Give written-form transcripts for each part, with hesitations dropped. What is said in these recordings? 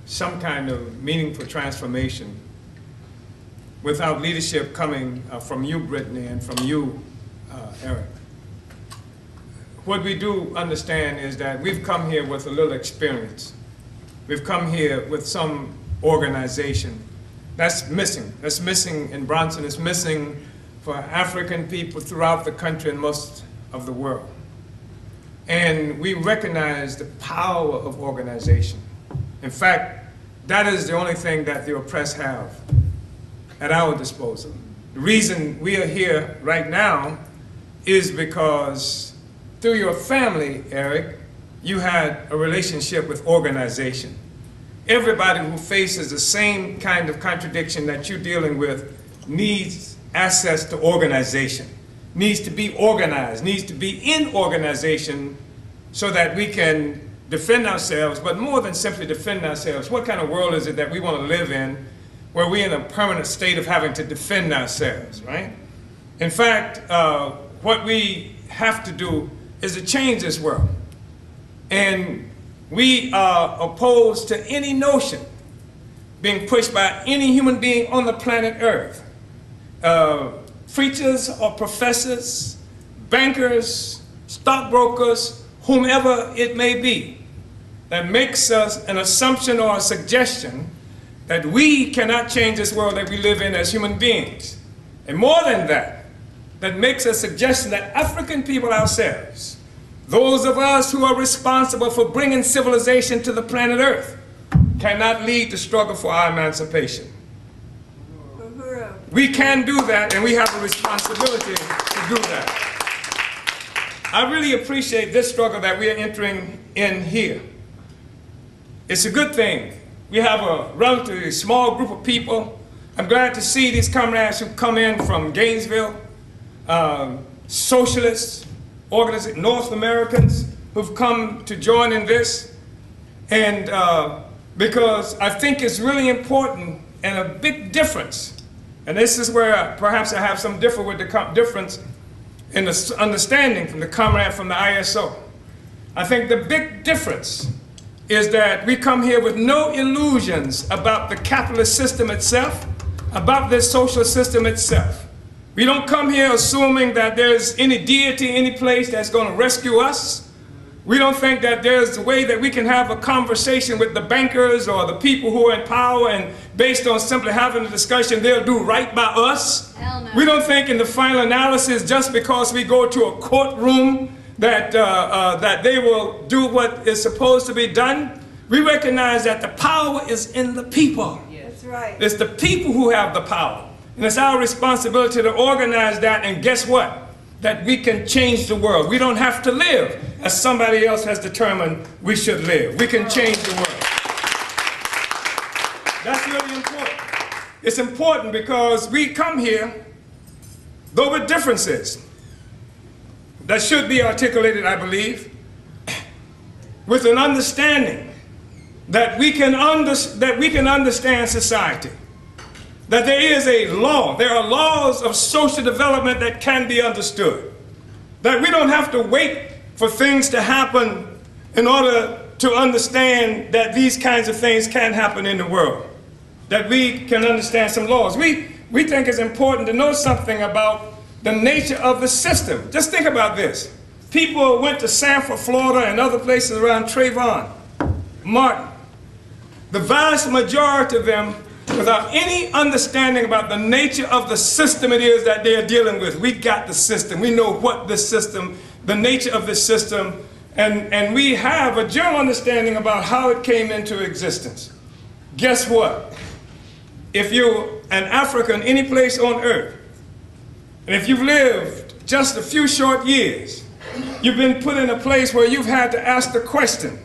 some kind of meaningful transformation without leadership coming from you, Brittany, and from you, Eric. What we do understand is that we've come here with a little experience. We've come here with some organization. That's missing. That's missing in Bronson. It's missing for African people throughout the country and most of the world. And we recognize the power of organization. In fact, that is the only thing that the oppressed have at our disposal. The reason we are here right now is because through your family, Eric, you had a relationship with organization. Everybody who faces the same kind of contradiction that you're dealing with needs access to organization, needs to be organized, needs to be in organization so that we can defend ourselves, but more than simply defend ourselves. What kind of world is it that we want to live in where we're in a permanent state of having to defend ourselves, right? In fact, what we have to do is to change this world. And we are opposed to any notion being pushed by any human being on the planet Earth. Preachers or professors, bankers, stockbrokers, whomever it may be, that makes us an assumption or a suggestion that we cannot change this world that we live in as human beings. And more than that, that makes a suggestion that African people ourselves, those of us who are responsible for bringing civilization to the planet Earth, cannot lead the struggle for our emancipation. We can do that, and we have a responsibility to do that. I really appreciate this struggle that we are entering in here. It's a good thing. We have a relatively small group of people. I'm glad to see these comrades who come in from Gainesville, Socialists, North Americans who've come to join in this. And because I think it's really important and a big difference. And this is where perhaps I have some difference in the understanding from the comrade from the ISO. I think the big difference is that we come here with no illusions about the capitalist system itself, about this social system itself. We don't come here assuming that there's any deity, any place that's going to rescue us. We don't think that there's a way that we can have a conversation with the bankers or the people who are in power and based on simply having a discussion, they'll do right by us. Hell no. We don't think in the final analysis, just because we go to a courtroom that, that they will do what is supposed to be done. We recognize that the power is in the people. Yes. That's right. It's the people who have the power. And it's our responsibility to organize that, and guess what? That we can change the world. We don't have to live as somebody else has determined we should live. We can change the world. That's really important. It's important because we come here, though with differences that should be articulated, I believe, with an understanding that we can understand society. That there is a law, there are laws of social development that can be understood. That we don't have to wait for things to happen in order to understand that these kinds of things can happen in the world. That we can understand some laws. We think it's important to know something about the nature of the system. Just think about this. People went to Sanford, Florida and other places around Trayvon Martin. The vast majority of them without any understanding about the nature of the system it is that they are dealing with. We got the system. We know what this system, the nature of this system, and we have a general understanding about how it came into existence. Guess what? If you're an African any place on earth, and if you've lived just a few short years, you've been put in a place where you've had to ask the question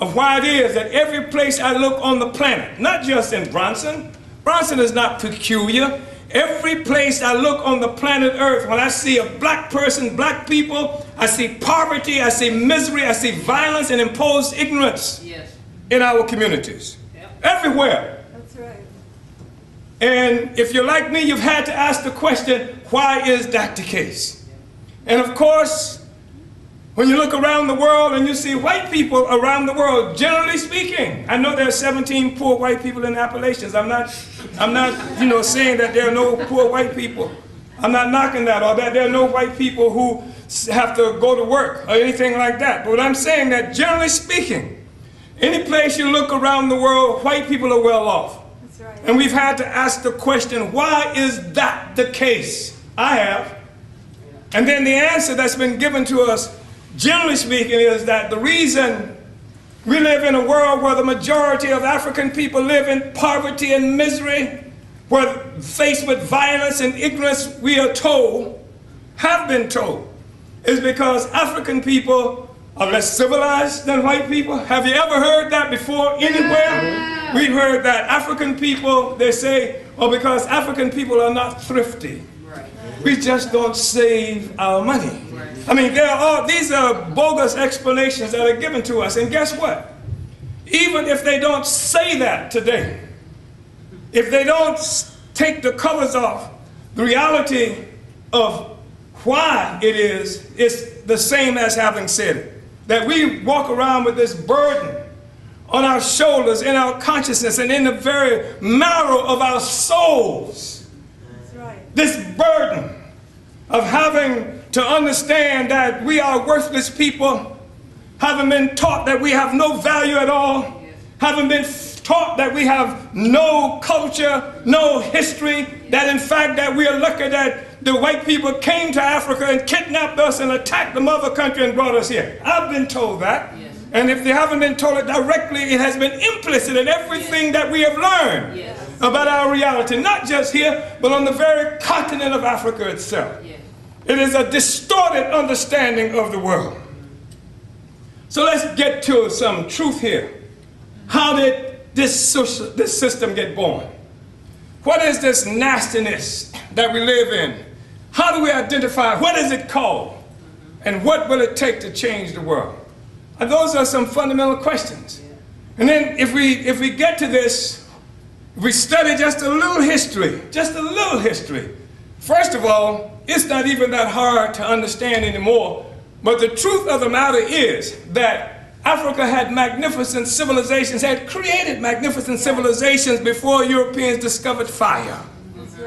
of why it is that every place I look on the planet, not just in Bronson, Bronson is not peculiar. Every place I look on the planet Earth, when I see a black person, black people, I see poverty, I see misery, I see violence and imposed ignorance in our communities. Yep. Everywhere. That's right. And if you're like me, you've had to ask the question, why is that the case? And of course, When you look around the world and you see white people around the world, generally speaking, I know there are 17 poor white people in the Appalachians. I'm not, saying that there are no poor white people. I'm not knocking that, or that there are no white people who have to go to work or anything like that. But I'm saying that generally speaking, any place you look around the world, white people are well off. That's right. And we've had to ask the question, why is that the case? I have. And then the answer that's been given to us, generally speaking, is that the reason we live in a world where the majority of African people live in poverty and misery, where faced with violence and ignorance, we are told, have been told, is because African people are less civilized than white people. Have you ever heard that before anywhere? We've heard that African people, they say, because African people are not thrifty. We just don't save our money. I mean, these are bogus explanations that are given to us. And guess what? Even if they don't say that today, if they don't take the covers off, the reality of why it is the same as having said it. That we walk around with this burden on our shoulders, in our consciousness, and in the very marrow of our souls. That's right. This burden of having to understand that we are worthless people, having been taught that we have no value at all, having been taught that we have no culture, no history, that in fact that we are lucky that the white people came to Africa and kidnapped us and attacked the mother country and brought us here. I've been told that. Yes. And if they haven't been told it directly, it has been implicit in everything that we have learned about our reality, not just here, but on the very continent of Africa itself. Yes. It is a distorted understanding of the world. So let's get to some truth here. How did this system get born? What is this nastiness that we live in? How do we identify? What is it called? And what will it take to change the world? And those are some fundamental questions. And then if we get to this, if we study just a little history, first of all, it's not even that hard to understand anymore. But the truth of the matter is that Africa had magnificent civilizations, had created magnificent civilizations before Europeans discovered fire.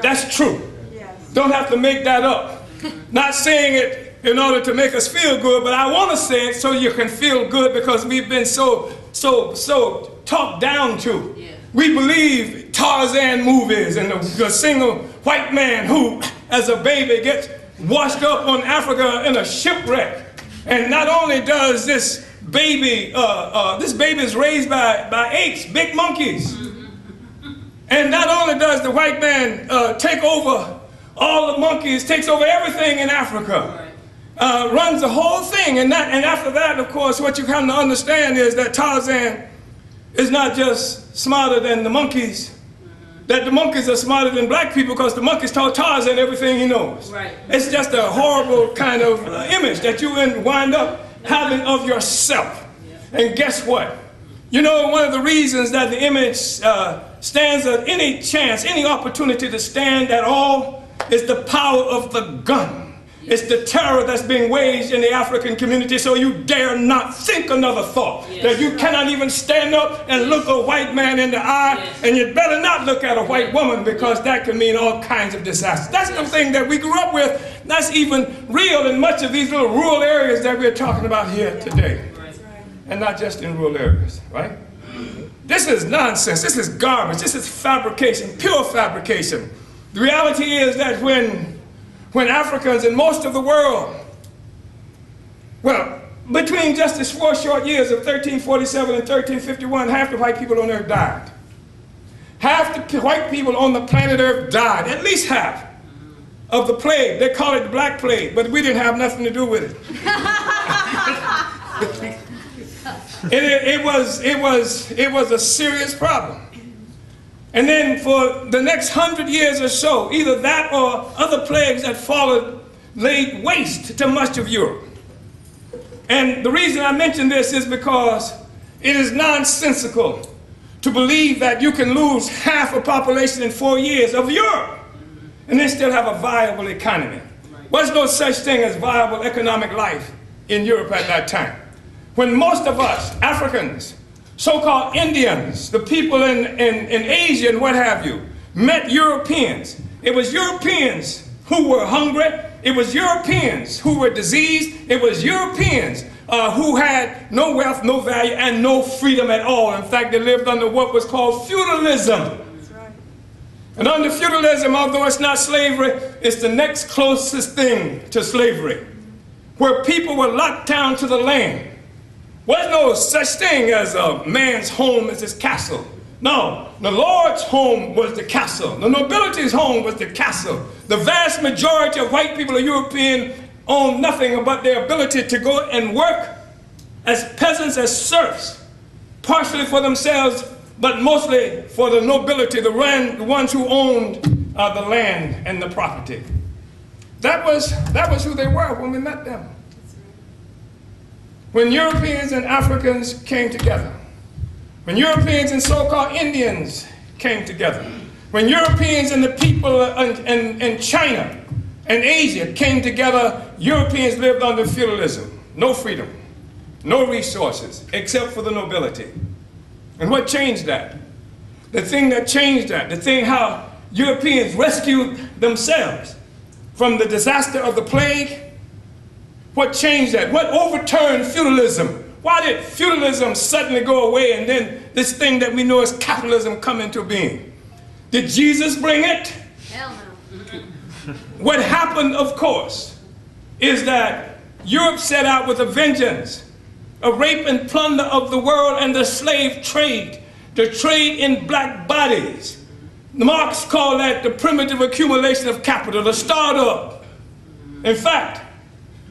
That's true. Don't have to make that up. Not saying it in order to make us feel good, but I want to say it so you can feel good, because we've been so talked down to. We believe Tarzan movies and the single white man who, as a baby, gets washed up on Africa in a shipwreck. And not only does this baby is raised by apes, big monkeys. And not only does the white man take over all the monkeys, takes over everything in Africa, runs the whole thing. And after that, of course, what you come to understand is that Tarzan is not just smarter than the monkeys, that the monkeys are smarter than black people, because the monkeys taught Tarzan everything he knows. Right. It's just a horrible kind of image that you wind up having of yourself. And guess what? You know, one of the reasons that the image stands at any chance, any opportunity to stand at all, is the power of the gun. It's the terror that's being waged in the African community, so you dare not think another thought. That you cannot even stand up and look a white man in the eye, and you better not look at a white woman, because that can mean all kinds of disasters. That's the thing that we grew up with. That's even real in much of these little rural areas that we're talking about here today. And not just in rural areas, right? This is nonsense. This is garbage. This is fabrication, pure fabrication. The reality is that when Africans in most of the world, well, between just the 4 short years of 1347 and 1351, half the white people on earth died. Half the white people on the planet Earth died, at least half, of the plague. They call it the Black Plague, but we didn't have nothing to do with it. It was a serious problem. And then for the next 100 years or so, either that or other plagues that followed laid waste to much of Europe. And the reason I mention this is because it is nonsensical to believe that you can lose half a population in 4 years of Europe and then still have a viable economy. There's no such thing as viable economic life in Europe at that time. When most of us, Africans, so-called Indians, the people in Asia and what have you, met Europeans, it was Europeans who were hungry, it was Europeans who were diseased, it was Europeans who had no wealth, no value, and no freedom at all. In fact, they lived under what was called feudalism. That's right. And under feudalism, although it's not slavery, it's the next closest thing to slavery, where people were locked down to the land. There's no such thing as a man's home as his castle. No, the Lord's home was the castle. The nobility's home was the castle. The vast majority of white people or European owned nothing but their ability to go and work as peasants, as serfs, partially for themselves, but mostly for the nobility, the ones who owned the land and the property. That was who they were when we met them. When Europeans and Africans came together, when Europeans and so-called Indians came together, when Europeans and the people in China and Asia came together, Europeans lived under feudalism, no freedom, no resources, except for the nobility. And what changed that? The thing that changed that, the thing how Europeans rescued themselves from the disaster of the plague, what changed that? What overturned feudalism? Why did feudalism suddenly go away and then this thing that we know as capitalism come into being? Did Jesus bring it? Hell no. What happened, of course, is that Europe set out with a vengeance, a rape and plunder of the world and the slave trade, the trade in black bodies. Marx called that the primitive accumulation of capital, the startup. In fact,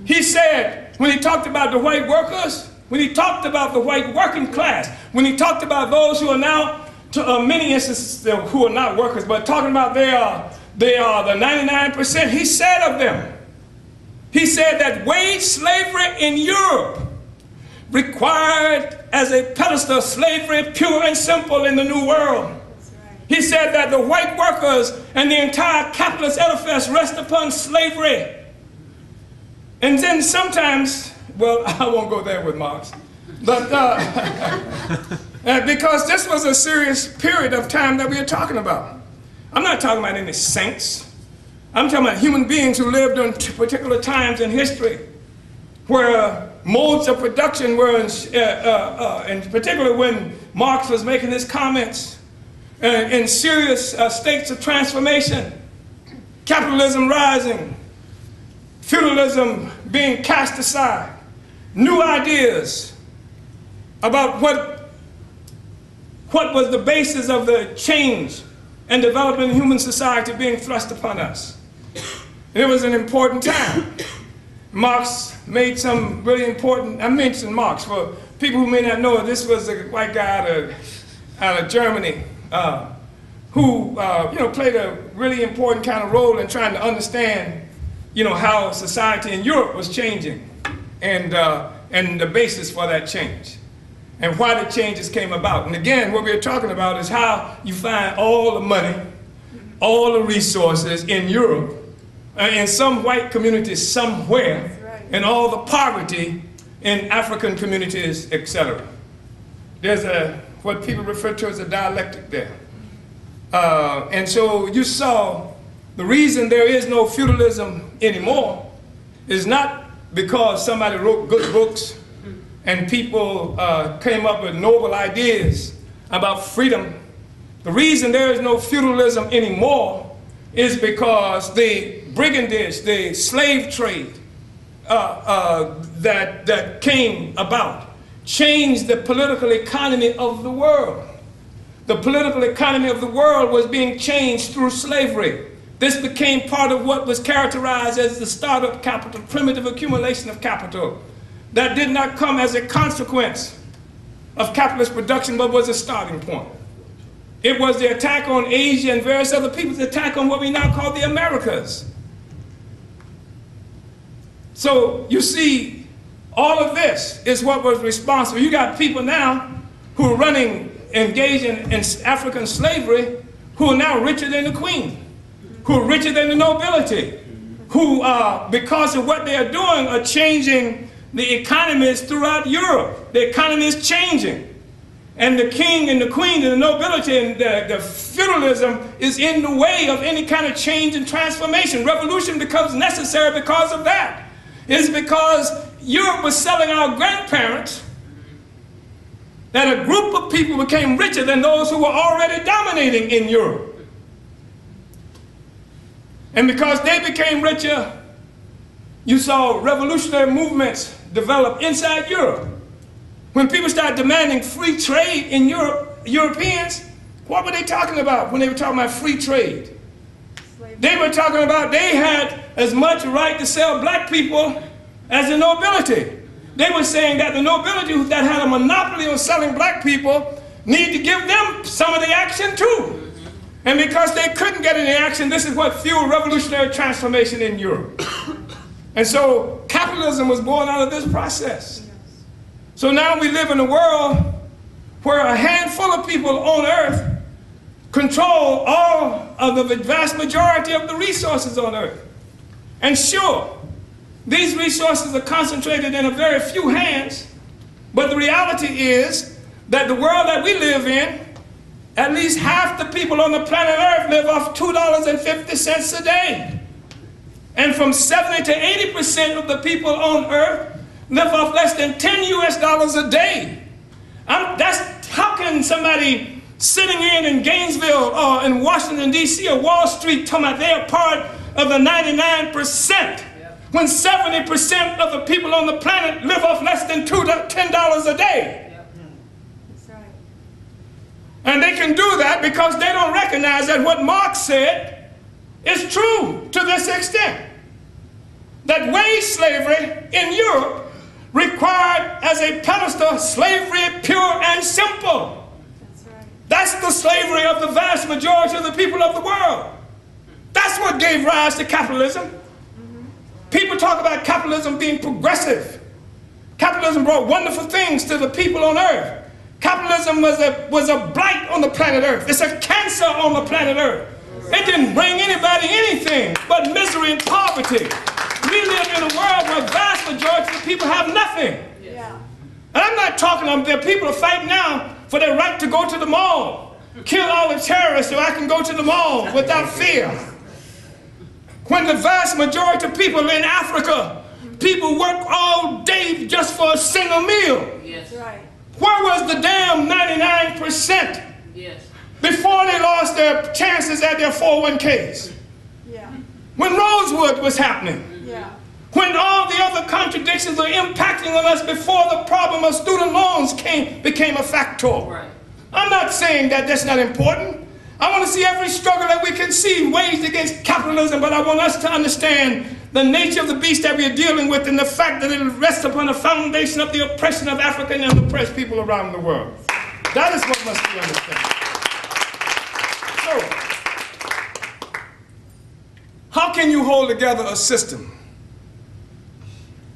he said, when he talked about the white workers, when he talked about the white working class, when he talked about those who are now, to many instances, who are not workers, but talking about they are the 99%, he said of them, he said that wage slavery in Europe required as a pedestal slavery pure and simple in the New World. Right. He said that the white workers and the entire capitalist edifice rest upon slavery. And then sometimes, well, I won't go there with Marx, but because this was a serious period of time that we are talking about. I'm not talking about any saints. I'm talking about human beings who lived in particular times in history where modes of production were, in particular when Marx was making his comments, in serious states of transformation, capitalism rising, feudalism being cast aside, new ideas about what was the basis of the change and development in human society being thrust upon us. And it was an important time. Marx made some really important, I mentioned Marx, for people who may not know it, this was a white guy out of Germany who played a really important kind of role in trying to understand how society in Europe was changing and the basis for that change and why the changes came about. And again, what we're talking about is how you find all the money, all the resources in Europe, in some white communities somewhere, right, and all the poverty in African communities, etc. There's what people refer to as a dialectic there. And so you saw the reason there is no feudalism anymore is not because somebody wrote good books and people came up with noble ideas about freedom. The reason there is no feudalism anymore is because the brigandage, the slave trade that came about changed the political economy of the world. The political economy of the world was being changed through slavery. This became part of what was characterized as the startup capital, primitive accumulation of capital. That did not come as a consequence of capitalist production, but was a starting point. It was the attack on Asia and various other people's attack on what we now call the Americas. So you see, all of this is what was responsible. You got people now who are engaged in African slavery, who are now richer than the queen, who are richer than the nobility, who, because of what they are doing, are changing the economies throughout Europe. The economy is changing. And the king and the queen and the nobility and the feudalism is in the way of any kind of change and transformation. Revolution becomes necessary because of that. It's because Europe was selling our grandparents that a group of people became richer than those who were already dominating in Europe. And because they became richer, you saw revolutionary movements develop inside Europe. When people started demanding free trade in Europe, Europeans, what were they talking about when they were talking about free trade? Slavery. They were talking about they had as much right to sell black people as the nobility. They were saying that the nobility that had a monopoly on selling black people need to give them some of the action too. And because they couldn't get any action, this is what fueled revolutionary transformation in Europe. And so capitalism was born out of this process. So now we live in a world where a handful of people on earth control all of the vast majority of the resources on earth. And sure, these resources are concentrated in a very few hands, but the reality is that the world that we live in, at least half the people on the planet Earth live off $2.50 a day. And from 70 to 80% of the people on Earth live off less than $10 US a day. How can somebody sitting in Gainesville or in Washington, D.C. or Wall Street talking about they're part of the 99% when 70% of the people on the planet live off less than $10 a day? That's right. And they can do that because they don't recognize that what Marx said is true to this extent. That wage slavery in Europe required as a pedestal slavery pure and simple. That's right. That's the slavery of the vast majority of the people of the world. That's what gave rise to capitalism. People talk about capitalism being progressive. Capitalism brought wonderful things to the people on earth. Capitalism was a blight on the planet Earth. It's a cancer on the planet Earth. It didn't bring anybody anything but misery and poverty. We live in a world where the vast majority of the people have nothing. Yeah. And I'm not talking about there are people fighting now for their right to go to the mall. Kill all the terrorists so I can go to the mall without fear. When the vast majority of people in Africa, people work all day just for a single meal. Yes. Right. Where was the damn 99%? Yes. Before they lost their chances at their 401ks? Yeah. When Rosewood was happening? Yeah. When all the other contradictions are impacting on us before the problem of student loans became a factor? Right. I'm not saying that that's not important. I want to see every struggle that we can see waged against capitalism, but I want us to understand the nature of the beast that we are dealing with and the fact that it rests upon the foundation of the oppression of African and oppressed people around the world. That is what must be understood. So, how can you hold together a system?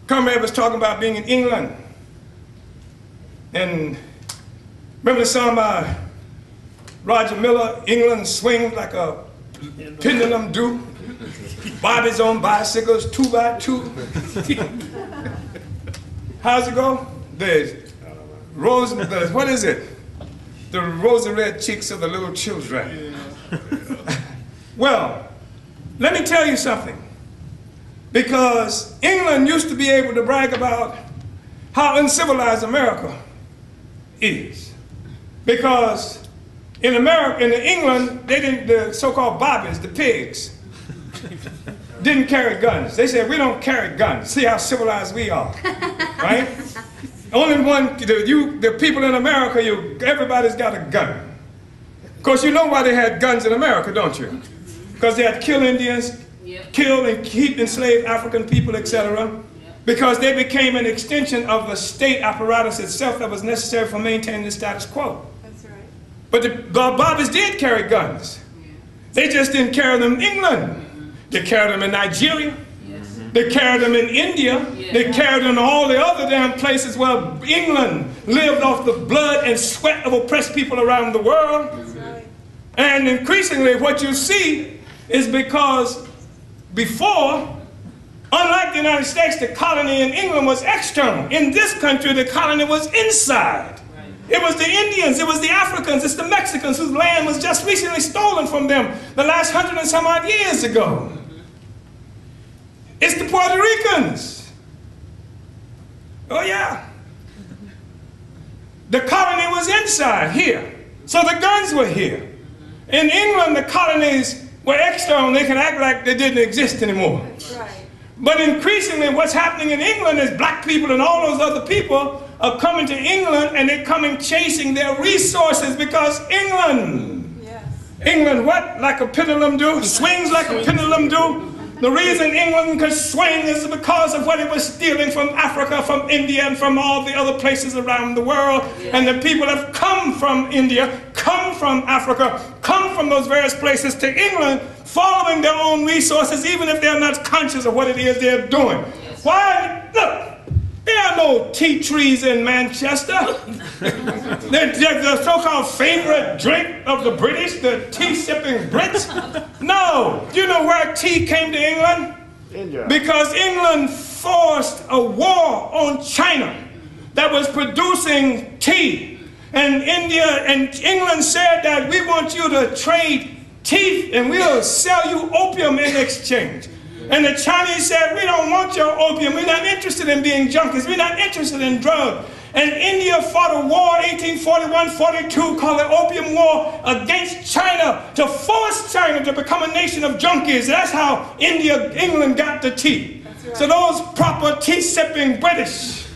Comrade was talking about being in England. And remember the song by Roger Miller, England swings like a pendulum do. Bobbies on bicycles, 2 by 2. How's it go? What is it? The rosy red cheeks of the little children. Well, let me tell you something. Because England used to be able to brag about how uncivilized America is. Because in America, in England, they didn't, the so-called bobbies, the pigs, didn't carry guns. They said, we don't carry guns. See how civilized we are, right? Only one, the people in America, everybody's got a gun. Of course, you know why they had guns in America, don't you? Because they had to kill Indians, kill and keep enslaved African people, etc. Because they became an extension of the state apparatus itself that was necessary for maintaining the status quo. That's right. But the bobbies did carry guns. They just didn't carry them in England. They carried them in Nigeria. Yes. They carried them in India. Yeah. They carried them in all the other damn places where England lived off the blood and sweat of oppressed people around the world. That's right. And increasingly what you see is because before Unlike the United States, the colony in England was external. In this country, the colony was inside. It was the Indians, it was the Africans, it's the Mexicans whose land was just recently stolen from them the last 100 and some odd years ago. It's the Puerto Ricans. Oh yeah. The colony was inside here. So the guns were here. In England, the colonies were external. They could act like they didn't exist anymore. Right. But increasingly what's happening in England is black people and all those other people are coming to England and they're coming chasing their resources because England, England what? Like a pendulum do? Swings like a pendulum do? The reason England could swing is because of what it was stealing from Africa, from India, and from all the other places around the world. And the people have come from India, come from Africa, come from those various places to England, following their own resources, even if they're not conscious of what it is they're doing. Why? Look, there are no tea trees in Manchester. The so-called favorite drink of the British, the tea-sipping Brits. No. Do you know where tea came to England? India. Because England forced a war on China that was producing tea. And India and England said that we want you to trade tea and we'll sell you opium in exchange. And the Chinese said, we don't want your opium. We're not interested in being junkies. We're not interested in drugs. And India fought a war, 1841-42, called the Opium War, against China to force China to become a nation of junkies. That's how England got the tea. Right. So those proper tea-sipping British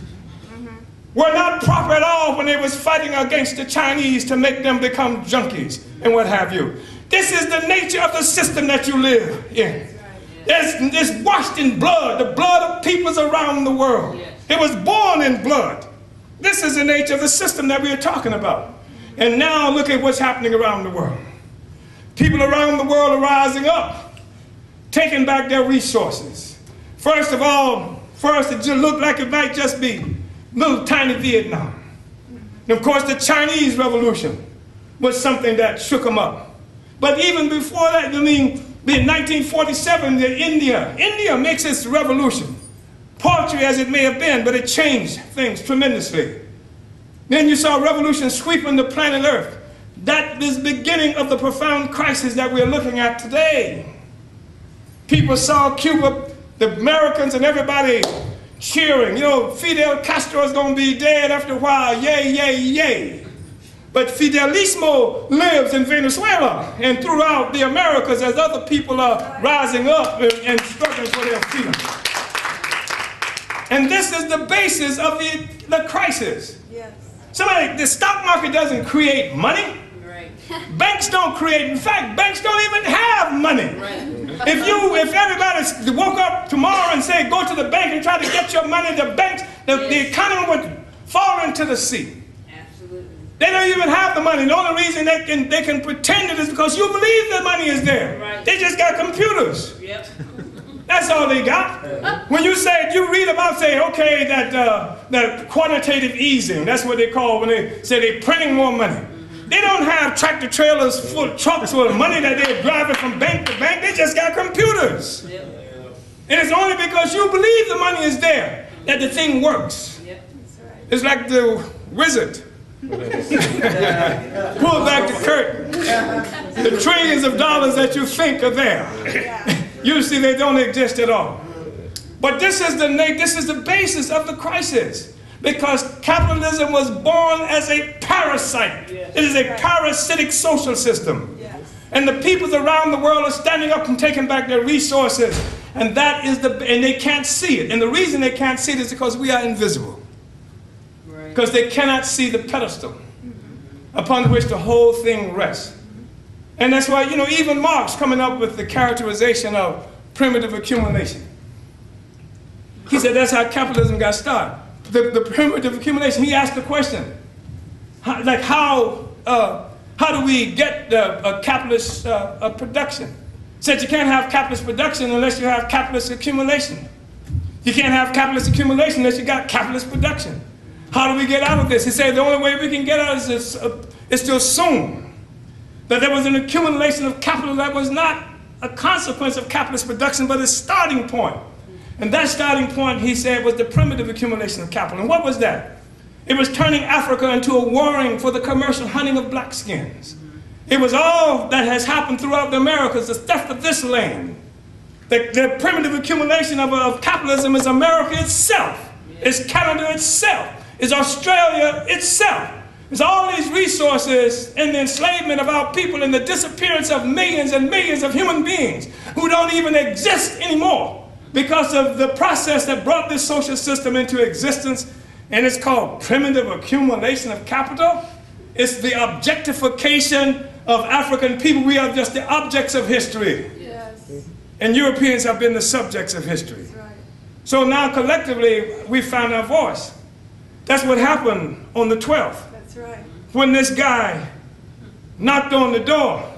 were not proper at all when they was fighting against the Chinese to make them become junkies and what have you. This is the nature of the system that you live in. It's washed in blood, the blood of peoples around the world. It was born in blood. This is the nature of the system that we are talking about. And now look at what's happening around the world. People around the world are rising up, taking back their resources. First of all, it just looked like it might just be little tiny Vietnam. And of course, the Chinese Revolution was something that shook them up. But even before that, I mean, in 1947, India makes its revolution. Paltry as it may have been, but it changed things tremendously. Then you saw revolution sweeping the planet Earth. That is the beginning of the profound crisis that we're looking at today. People saw Cuba, the Americans and everybody cheering. You know, Fidel Castro is going to be dead after a while. Yay, yay, yay. But Fidelismo lives in Venezuela and throughout the Americas as other people are rising up and struggling for their freedom. And this is the basis of the crisis. Yes. The stock market doesn't create money. Right. Banks don't create. In fact, banks don't even have money. Right. If everybody woke up tomorrow and said, go to the bank and try to get your money, the economy would fall into the sea. They don't even have the money. The only reason they can pretend it is because you believe the money is there. Right. They just got computers. Yep. That's all they got. When you read about, okay, that quantitative easing, that's what they call when they say they're printing more money. They don't have tractor trailers full of trucks full of money that they're driving from bank to bank. They just got computers. Yep. And it's only because you believe the money is there that the thing works. Yep. It's like the wizard. Pull back the curtain. The trillions of dollars that you think are there, usually they don't exist at all. But this is the basis of the crisis, because capitalism was born as a parasite. It is a parasitic social system. And the peoples around the world are standing up and taking back their resources, and and they can't see it. And the reason they can't see it is because we are invisible. Because they cannot see the pedestal upon which the whole thing rests. And that's why, even Marx coming up with the characterization of primitive accumulation. He said that's how capitalism got started. The primitive accumulation, he asked the question, how do we get a capitalist production? He said you can't have capitalist production unless you have capitalist accumulation. You can't have capitalist accumulation unless you got capitalist production. How do we get out of this? He said the only way we can get out is to assume that there was an accumulation of capital that was not a consequence of capitalist production, but a starting point. And that starting point, he said, was the primitive accumulation of capital. And what was that? It was turning Africa into a warring for the commercial hunting of black skins. It was all that has happened throughout the Americas, the theft of this land. The primitive accumulation of capitalism is America itself. It's Canada itself. It's Australia itself. It's all these resources and the enslavement of our people and the disappearance of millions and millions of human beings who don't even exist anymore because of the process that brought this social system into existence. And it's called primitive accumulation of capital. It's the objectification of African people. We are just the objects of history. Yes. And Europeans have been the subjects of history. That's right. So now collectively we found our voice. That's what happened on the 12th. That's right. When this guy knocked on the door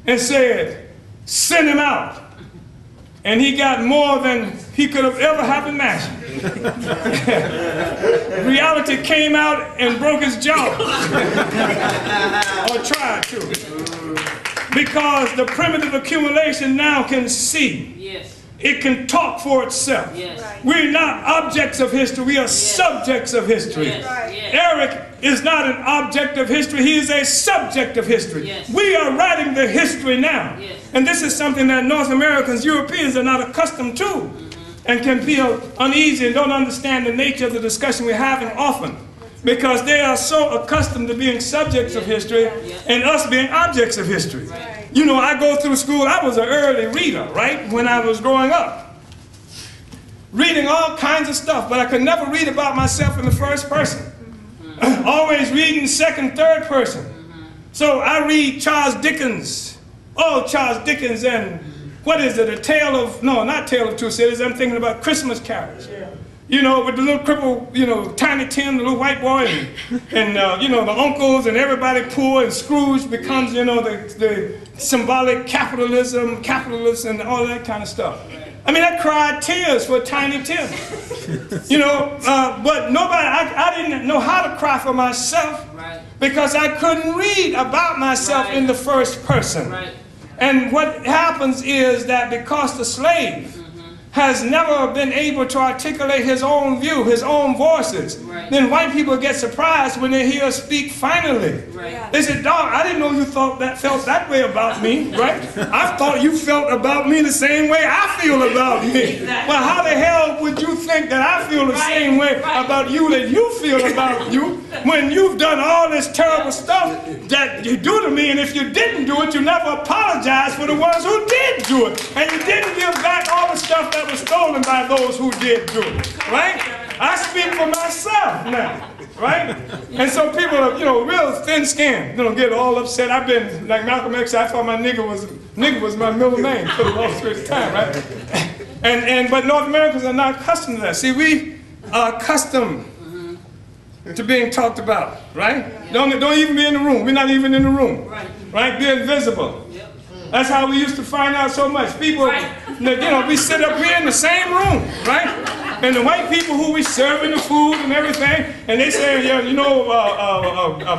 and said, send him out. And he got more than he could have ever have imagined. Reality came out and broke his jaw. Or tried to. Because the primitive accumulation now can see. Yes. It can talk for itself. Yes. Right. We're not objects of history, we are subjects of history. Yes. Right. Yes. Eric is not an object of history, he is a subject of history. Yes. We are writing the history now. Yes. And this is something that North Americans, Europeans are not accustomed to and can feel uneasy and don't understand the nature of the discussion we're having often. Because they are so accustomed to being subjects of history and us being objects of history. Right. You know, I go through school, I was an early reader, right, when I was growing up. Reading all kinds of stuff, but I could never read about myself in the first person. Always reading second, third person. So I read Charles Dickens. Oh, Charles Dickens and what is it, not Tale of Two Cities, I'm thinking about Christmas Carols. You know, with the little cripple, you know, Tiny Tim, the little white boy, and you know, the uncles and everybody poor, and Scrooge becomes, you know, the symbolic capitalism, capitalist, and all that kind of stuff. I mean, I cried tears for Tiny Tim. You know, but nobody, I didn't know how to cry for myself because I couldn't read about myself in the first person. And what happens is that because the slave has never been able to articulate his own view, his own voices, then white people get surprised when they hear us speak finally. They say, dog, I didn't know you felt that way about me, right? I thought you felt about me the same way I feel about me. Well, how the hell would you think that I feel the same way about you that you feel about you when you've done all this terrible stuff that you do to me, and if you didn't do it, you never apologize for the ones who did do it, and you didn't give back all the stuff that was stolen by those who did do it, right? I speak for myself now, right? And so people are, you know, real thin-skinned, you know, get all upset. I've been, like Malcolm X, I thought my nigga was my middle name for the longest period of time, right? But North Americans are not accustomed to that. See, we are accustomed to being talked about, right? Don't even be in the room. We're not even in the room, right? Be invisible. That's how we used to find out so much. People, you know, we sit up here in the same room, right? And the white people who we serving the food and everything, and they say, yeah, you know,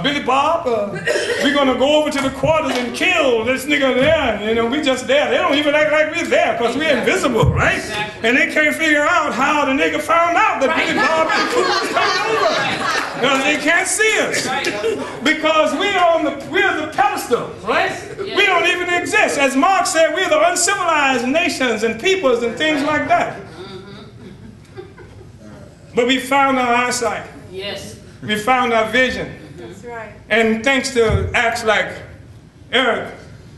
Billy Bob, we're going to go over to the quarters and kill this nigga there. And, you know, we just there. They don't even act like we're there because we're invisible, right? And they can't figure out how the nigga found out that Billy Bob and the was coming over. Because they can't see us. Because we're the pedestal, right? We don't even exist. As Marx said, we're the uncivilized nations and peoples and things like that. But we found our eyesight. Yes. We found our vision. That's right. And thanks to acts like Eric,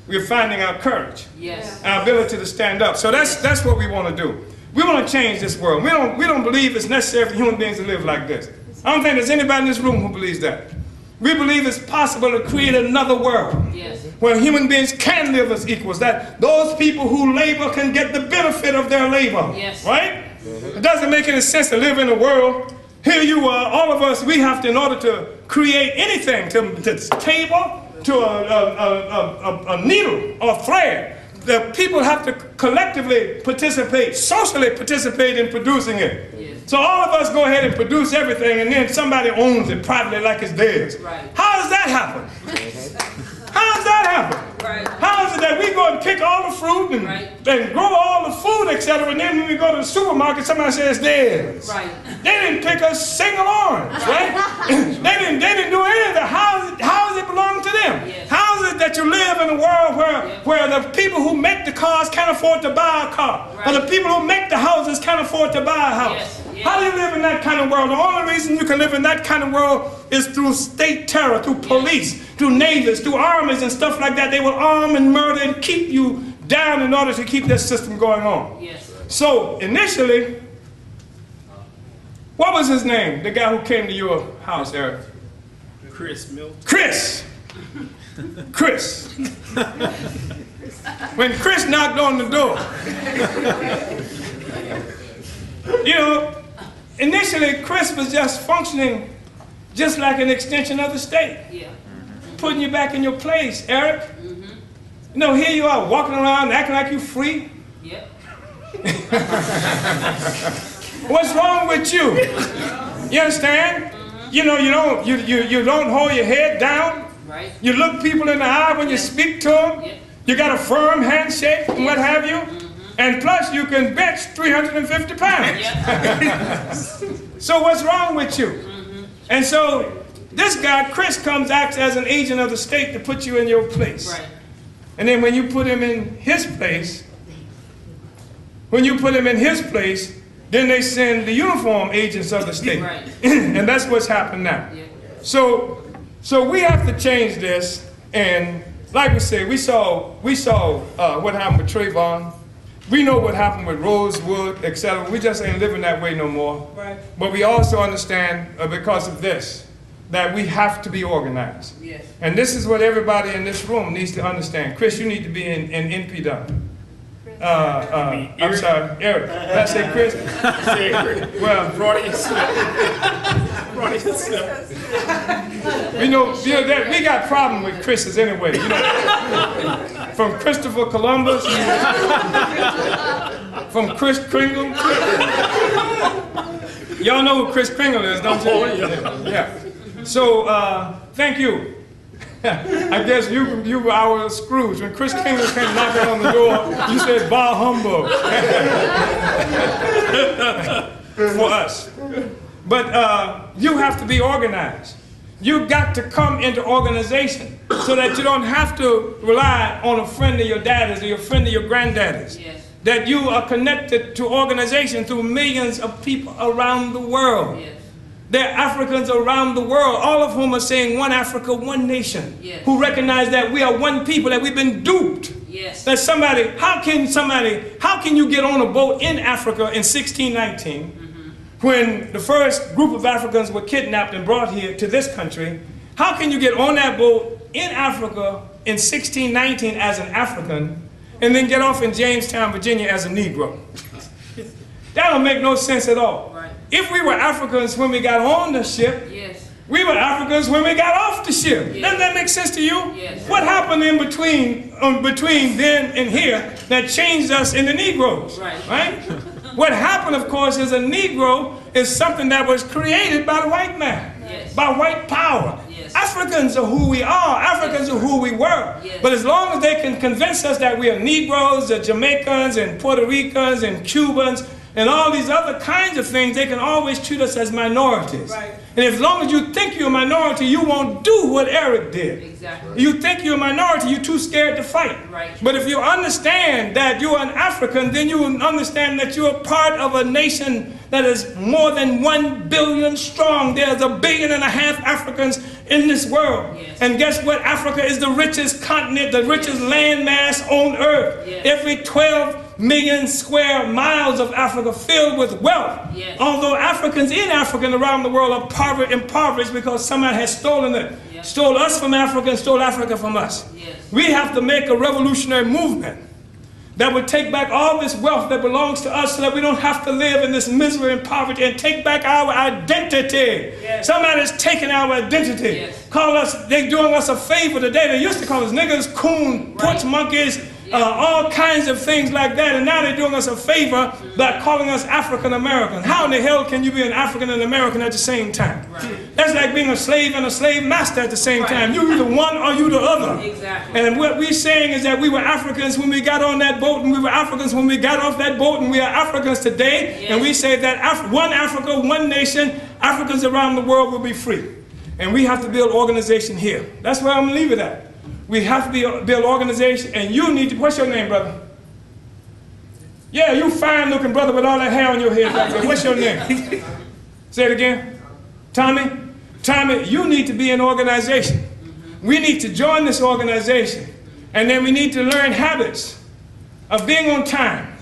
we're finding our courage. Yes. Our ability to stand up. So that's what we want to do. We want to change this world. We don't believe it's necessary for human beings to live like this. I don't think there's anybody in this room who believes that. We believe it's possible to create another world where human beings can live as equals, that those people who labor can get the benefit of their labor, right? It doesn't make any sense to live in a world, here you are, all of us, we have to, in order to create anything, to table, to a needle or thread, the people have to collectively participate, socially participate in producing it. So all of us go ahead and produce everything, and then somebody owns it privately like it's theirs. How does that happen? How does that happen? How is it that we go and pick all the fruit and grow all the food, etc. And then when we go to the supermarket, somebody says theirs. Right. They didn't pick a single orange, right? they didn't do any of that. How does it belong to them? Yes. How is it that you live in a world where the people who make the cars can't afford to buy a car? Right. Or the people who make the houses can't afford to buy a house? Yes. Yes. How do you live in that kind of world? The only reason you can live in that kind of world is through state terror, through police, through navies, through armies and stuff like that. They will arm and murder and keep you down in order to keep this system going on. Yes. So initially, what was his name? The guy who came to your house, Eric? Chris Milton. Chris. Chris. When Chris knocked on the door, you know, initially Chris was just functioning just like an extension of the state. Yeah. Putting you back in your place, Eric. Mm-hmm. You know, here you are walking around acting like you're free. Yep. What's wrong with you? You understand? Mm-hmm. You know, you don't hold your head down. Right. You look people in the eye when you speak to them. Yep. You got a firm handshake and what have you. Mm-hmm. And plus you can bench 350 pounds. Yep. So what's wrong with you? Mm-hmm. And so this guy, Chris, acts as an agent of the state to put you in your place. Right. And then when you put him in his place, then they send the uniform agents of the state. Right. And that's what's happened now. Yeah. So we have to change this. And like we said, we saw what happened with Trayvon. We know what happened with Rosewood, etc. We just ain't living that way no more. Right. But we also understand, because of this, that we have to be organized. Yes. And this is what everybody in this room needs to understand. Chris, you need to be in NPW. I'm sorry, Eric. Did I say Chris? Well, you know that we got problem with Chris's anyway. You know, from Christopher Columbus, from Kris Kringle. Y'all know who Kris Kringle is, don't you? Yeah. So thank you. I guess you were our Scrooge. When Kris Kringle came knocking on the door, you said, "Bah humbug," for us. But you have to be organized. You got to come into organization so that you don't have to rely on a friend of your daddy's or your friend of your granddaddy's. Yes. That you are connected to organization through millions of people around the world. Yes. There are Africans around the world, all of whom are saying one Africa, one nation, yes. Who recognize that we are one people, that we've been duped. Yes. That how can you get on a boat in Africa in 1619 when the first group of Africans were kidnapped and brought here to this country? How can you get on that boat in Africa in 1619 as an African and then get off in Jamestown, Virginia as a Negro? That don't make no sense at all. Right. If we were Africans when we got on the ship, yes. We were Africans when we got off the ship. Yes. Doesn't that make sense to you? Yes. What happened in between then and here that changed us into Negroes? Right? What happened, of course, is a Negro is something that was created by the white man, yes. By white power. Yes. Africans are who we are. Africans are who we were. Yes. But as long as they can convince us that we are Negroes, Jamaicans, and Puerto Ricans, and Cubans, and all these other kinds of things, they can always treat us as minorities. Right. And as long as you think you're a minority, you won't do what Eric did. Exactly. You think you're a minority, you're too scared to fight. Right. But if you understand that you're an African, then you will understand that you're part of a nation that is more than 1 billion strong. There's 1.5 billion Africans in this world. Yes. And guess what? Africa is the richest continent, the richest landmass on earth. Yes. Every 12 million square miles of Africa filled with wealth. Yes. Although Africans in Africa and around the world are impoverished because somebody has stolen it. Yes. Stole us from Africa and stole Africa from us. Yes. We have to make a revolutionary movement that would take back all this wealth that belongs to us so that we don't have to live in this misery and poverty, and take back our identity. Yes. Somebody's taking our identity. Yes. They're doing us a favor today. They used to call us niggers, coon, porch monkeys, all kinds of things like that. And now they're doing us a favor by calling us African Americans. How in the hell can you be an African and American at the same time? Right. That's like being a slave and a slave master at the same time. You either one or you the other. Exactly. And what we're saying is that we were Africans when we got on that boat, and we were Africans when we got off that boat, and we are Africans today. And we say that one Africa, one nation, Africans around the world will be free. And we have to build organization here. That's where I'm going to leave it at. We have to build organization, and you need to, what's your name, brother? Yeah, you fine looking brother with all that hair on your head back there. What's your name? Say it again. Tommy? Tommy, you need to be an organization. We need to join this organization, and then we need to learn habits of being on time,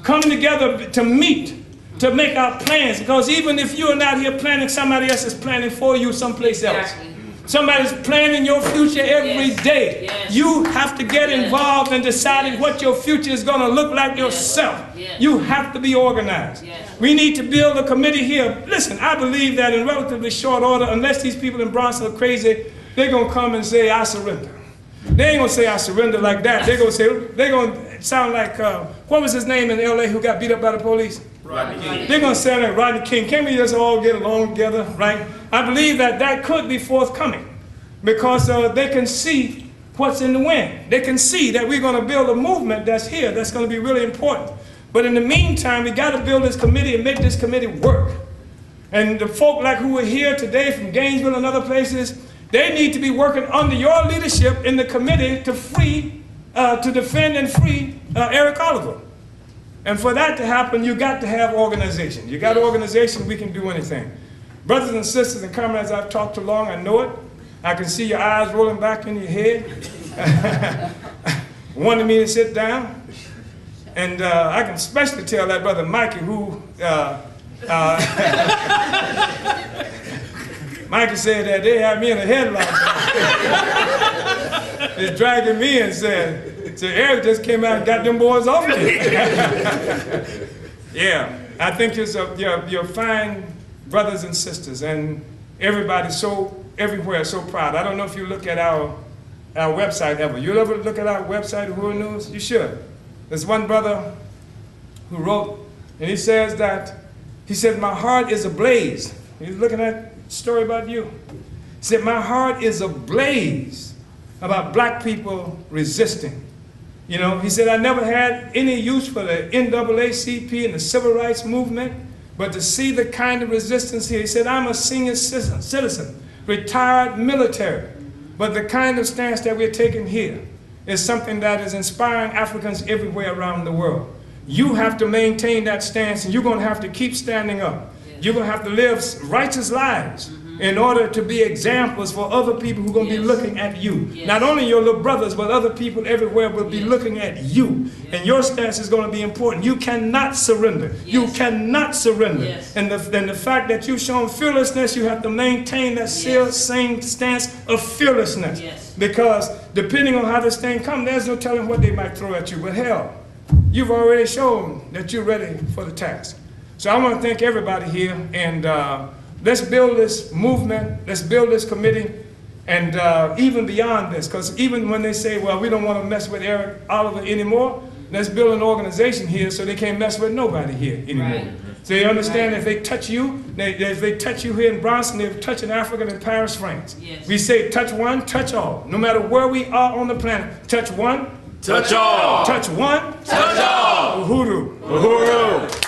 coming together to meet, to make our plans, because even if you're not here planning, somebody else is planning for you someplace else. Exactly. Somebody's planning your future every day. Yes. You have to get involved in deciding what your future is going to look like yourself. Yes. You have to be organized. Yes. We need to build a committee here. Listen, I believe that in relatively short order, unless these people in Bronson are crazy, they're going to come and say, I surrender. They ain't going to say, I surrender like that. They're going to say, they're going to sound like, what was his name in L.A. who got beat up by the police? Rodney King. They're going to sound like Rodney King. Can't we just all get along together, right? I believe that that could be forthcoming because they can see what's in the wind. They can see that we're going to build a movement that's here, that's going to be really important. But in the meantime, we got to build this committee and make this committee work. And the folk like who are here today from Gainesville and other places, they need to be working under your leadership in the committee to free, to defend and free Eric Oliver. And for that to happen, you got to have organization. You got organization, we can do anything. Brothers and sisters and comrades I've talked to long, I know it. I can see your eyes rolling back in your head. Wanted me to sit down. And I can especially tell that brother Mikey who, Mikey said that they had me in a headlock. It's dragging me and said, so Eric just came out and got them boys off me. Yeah, I think you're fine brothers and sisters, and everybody's everywhere so proud. I don't know if you look at our website ever. You ever look at our website, Uhuru News? You should. There's one brother who wrote, and he says that, he said, my heart is ablaze. He's looking at a story about you. He said, my heart is ablaze about black people resisting. You know, he said, I never had any use for the NAACP and the civil rights movement, but to see the kind of resistance here, he said, I'm a senior citizen, retired military, but the kind of stance that we're taking here is something that is inspiring Africans everywhere around the world. You have to maintain that stance, and you're going to have to keep standing up. You're going to have to live righteous lives in order to be examples for other people who are going to be looking at you. Not only your little brothers, but other people everywhere will be looking at you. And your stance is going to be important. You cannot surrender. You cannot surrender. And the fact that you've shown fearlessness, you have to maintain that same stance of fearlessness. Because depending on how this thing comes, there's no telling what they might throw at you. But hell, you've already shown that you're ready for the task. So I want to thank everybody here, and let's build this movement, let's build this committee, and even beyond this, because even when they say, well, we don't want to mess with Eric Oliver anymore, let's build an organization here so they can't mess with nobody here anymore. Right. So you understand if they touch you, if they touch you here in Bronson, they're touching Africa in Paris, France. We say touch one, touch all. No matter where we are on the planet, touch one, touch all. Touch one, touch all. Uhuru. Uhuru.